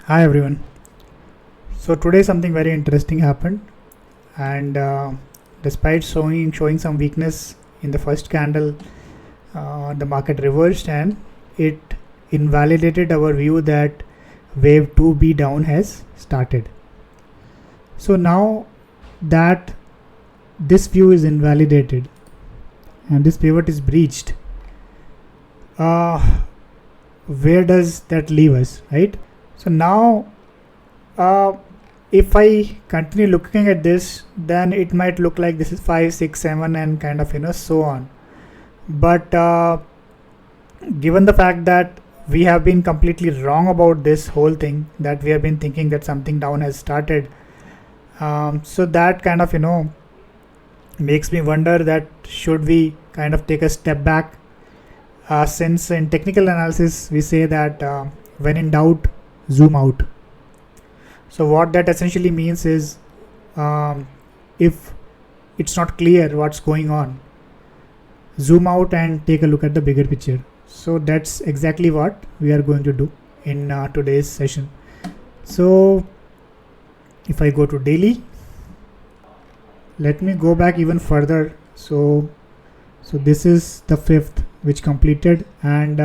Hi everyone. So today something very interesting happened, and despite showing some weakness in the first candle, the market reversed and it invalidated our view that wave 2B down has started. So now that this view is invalidated and this pivot is breached, where does that leave us, right? So now if I continue looking at this, then it might look like this is 5, 6, 7 and kind of so on. But given the fact that we have been completely wrong about this whole thing, that we have been thinking that something down has started, so that kind of makes me wonder that should we kind of take a step back, since in technical analysis we say that when in doubt, zoom out. So what that essentially means is, if it's not clear what's going on, zoom out and take a look at the bigger picture. So that's exactly what we are going to do in today's session. So if I go to daily, let me go back even further. So this is the 5th which completed, and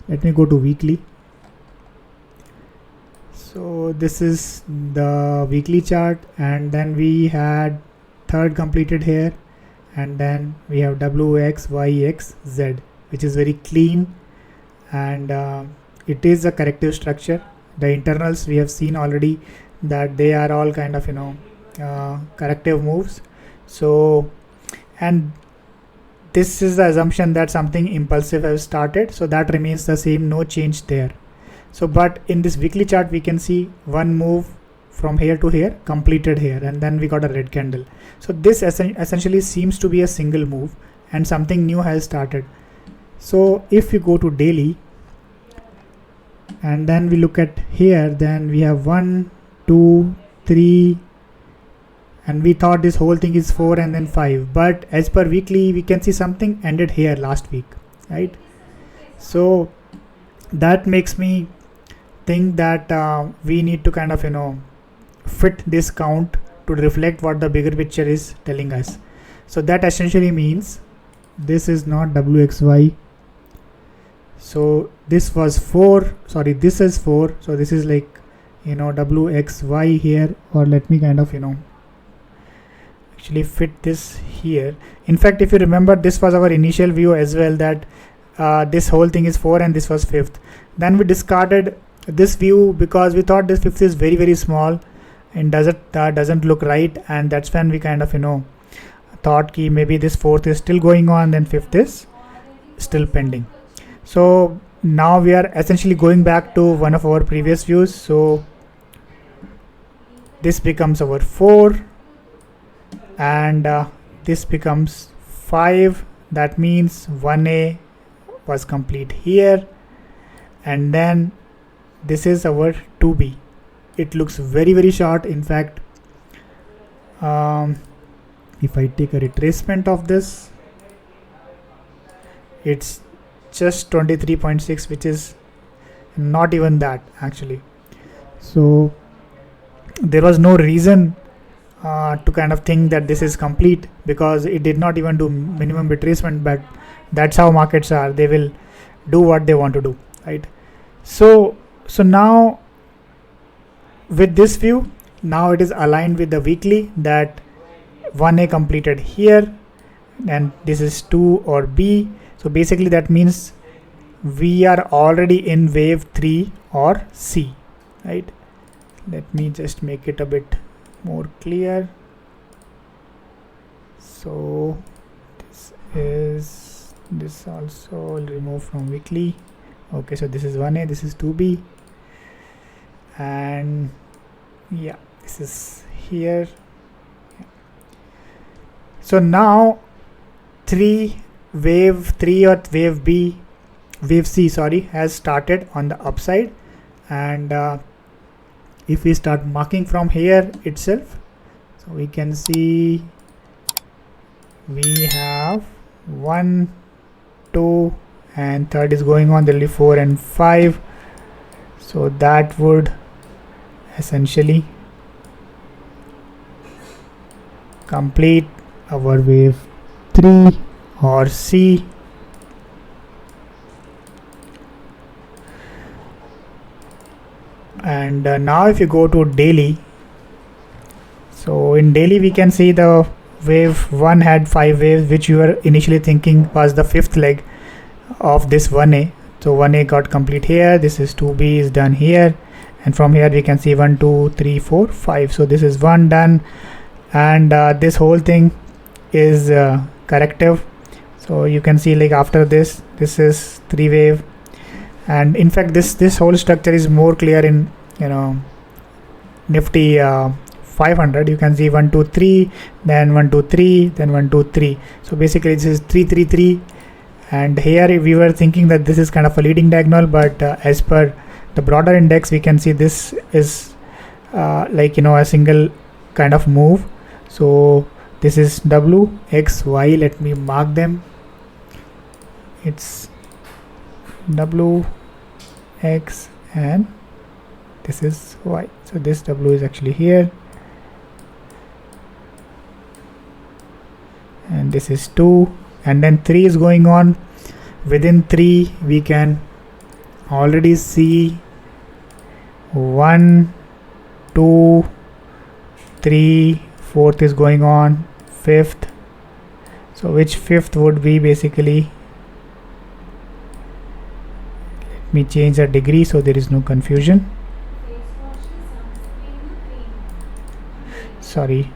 let me go to weekly. So this is the weekly chart, and then we had 3rd completed here, and then we have WX, YX, Z, which is very clean, and it is a corrective structure. The internals we have seen already that they are all kind of corrective moves. So, and this is the assumption that something impulsive has started, so that remains the same, no change there. So but in this weekly chart we can see one move from here to here completed here, and then we got a red candle. So this essentially seems to be a single move and something new has started. So if we go to daily and then we look at here, then we have 1, 2, 3, and we thought this whole thing is 4 and then 5, but as per weekly we can see something ended here last week, right? So that makes me think that we need to kind of fit this count to reflect what the bigger picture is telling us. So that essentially means this is not WXY. So this was 4, sorry, this is 4, so this is like WXY here, or let me kind of actually fit this here. In fact, if you remember, this was our initial view as well, that this whole thing is 4 and this was 5th. Then we discarded this view because we thought this 5th is very, very small and doesn't look right, and that's when we kind of thought ki maybe this 4th is still going on, then 5th is still pending. So now we are essentially going back to one of our previous views. So this becomes our 4 and this becomes 5. That means 1A was complete here, and then this is our 2B. It looks very, very short. In fact, if I take a retracement of this, it's just 23.6, which is not even that actually. So there was no reason to kind of think that this is complete, because it did not even do minimum retracement, but that's how markets are. They will do what they want to do, right? So now with this view, now it is aligned with the weekly that 1A completed here and this is 2 or B. So basically that means we are already in wave 3 or C, right? Let me just make it a bit more clear. So this also will remove from weekly. Okay, so this is 1A, this is 2B, and yeah, this is here. So now wave 3 or wave C, sorry, has started on the upside, and if we start marking from here itself, so we can see we have 1, 2 and 3rd is going on. There will be 4 and 5, so that would essentially complete our wave 3 or C. And now if you go to daily, so in daily we can see the wave 1 had 5 waves, which you were initially thinking was the 5th leg of this 1A. So 1A got complete here, this is 2B is done here, and from here we can see 1 2 3 4 5. So this is 1 done, and this whole thing is corrective. So you can see, like, after this is 3 wave, and in fact this whole structure is more clear in NIFTY 500. You can see 1 2 3, then 1 2 3, then 1 2 3. So basically this is 3 3 3, and here we were thinking that this is kind of a leading diagonal, but as per the broader index we can see this is a single kind of move. So this is W, X, Y. Let me mark them. It's W, X, and this is Y. So this W is actually here, and this is 2, and then 3 is going on. Within 3 we can already see 1 2 3, 4th is going on, 5th. So which 5th would be basically, let me change the degree so there is no confusion. Sorry.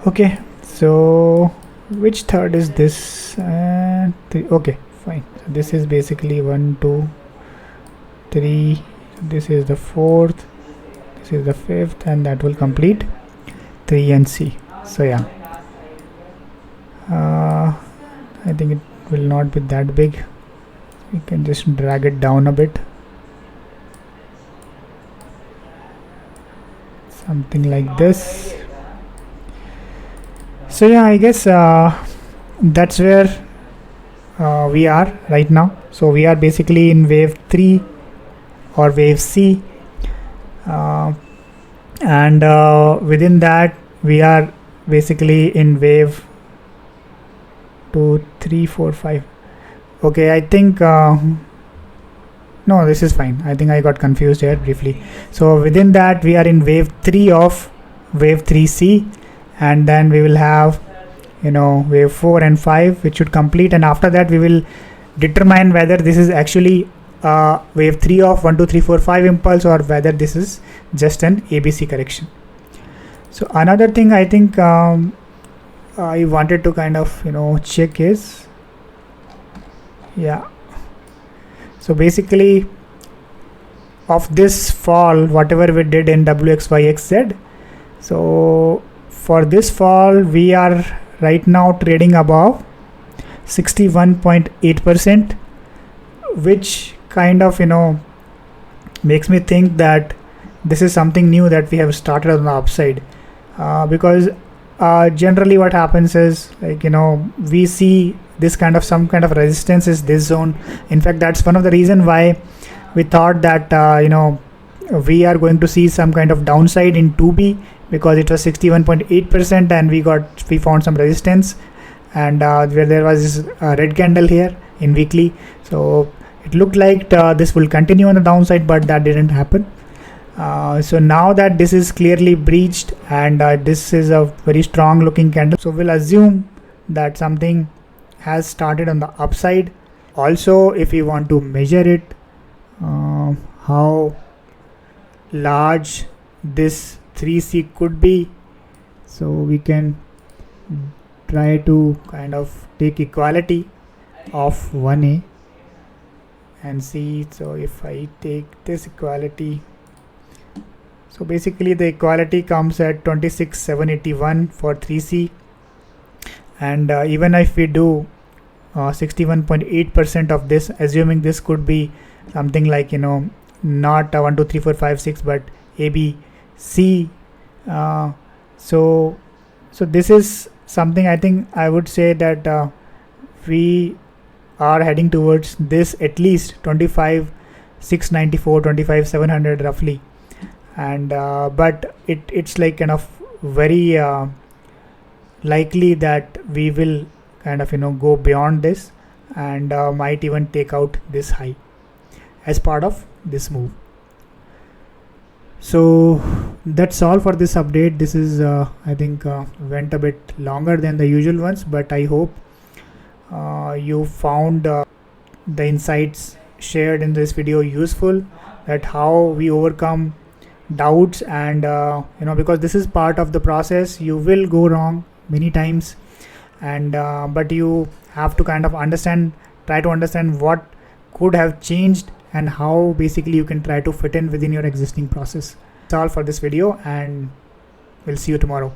Okay, so which third is this? Okay, fine. So this is basically 1 2 3. This is the 4th, this is the 5th, and that will complete 3 and C. So yeah, I think it will not be that big. You can just drag it down a bit, something like this. So yeah, I guess that's where we are right now. So we are basically in wave 3 or wave C, and within that we are basically in wave 2 3 4 5. Okay, I think no, this is fine. I think I got confused here briefly. So within that we are in wave 3 of wave 3C, and then we will have wave 4 and 5, which should complete, and after that we will determine whether this is actually wave 3 of 1 2 3 4 5 impulse, or whether this is just an ABC correction. So another thing I think I wanted to kind of check is, yeah, so basically of this fall, whatever we did in WXYXZ, so for this fall we are right now trading above 61.8%, which kind of makes me think that this is something new that we have started on the upside, because generally what happens is, like, we see this kind of some kind of resistance is this zone. In fact, that's one of the reason why we thought that we are going to see some kind of downside in 2B, because it was 61.8% and we found some resistance, and where there was this red candle here in weekly. So it looked like this will continue on the downside, but that didn't happen. So now that this is clearly breached, and this is a very strong looking candle, so we'll assume that something has started on the upside. Also, if we want to measure it, how large this 3C could be, so we can try to kind of take equality of 1A and see. So if I take this equality, so basically the equality comes at 26,781 for 3C, and even if we do 61.8% of this, assuming this could be something like not 1 2 3 4 5 6 but ABC, so this is something I think I would say that we are heading towards this at least 25 694, 25, 700 roughly, and but it's like kind of very likely that we will kind of go beyond this, and might even take out this high as part of this move. So that's all for this update. This is I think went a bit longer than the usual ones, but I hope you found the insights shared in this video useful, that how we overcome doubts, and because this is part of the process. You will go wrong many times, and but you have to kind of try to understand what could have changed and how basically you can try to fit in within your existing process. That's all for this video, and we'll see you tomorrow.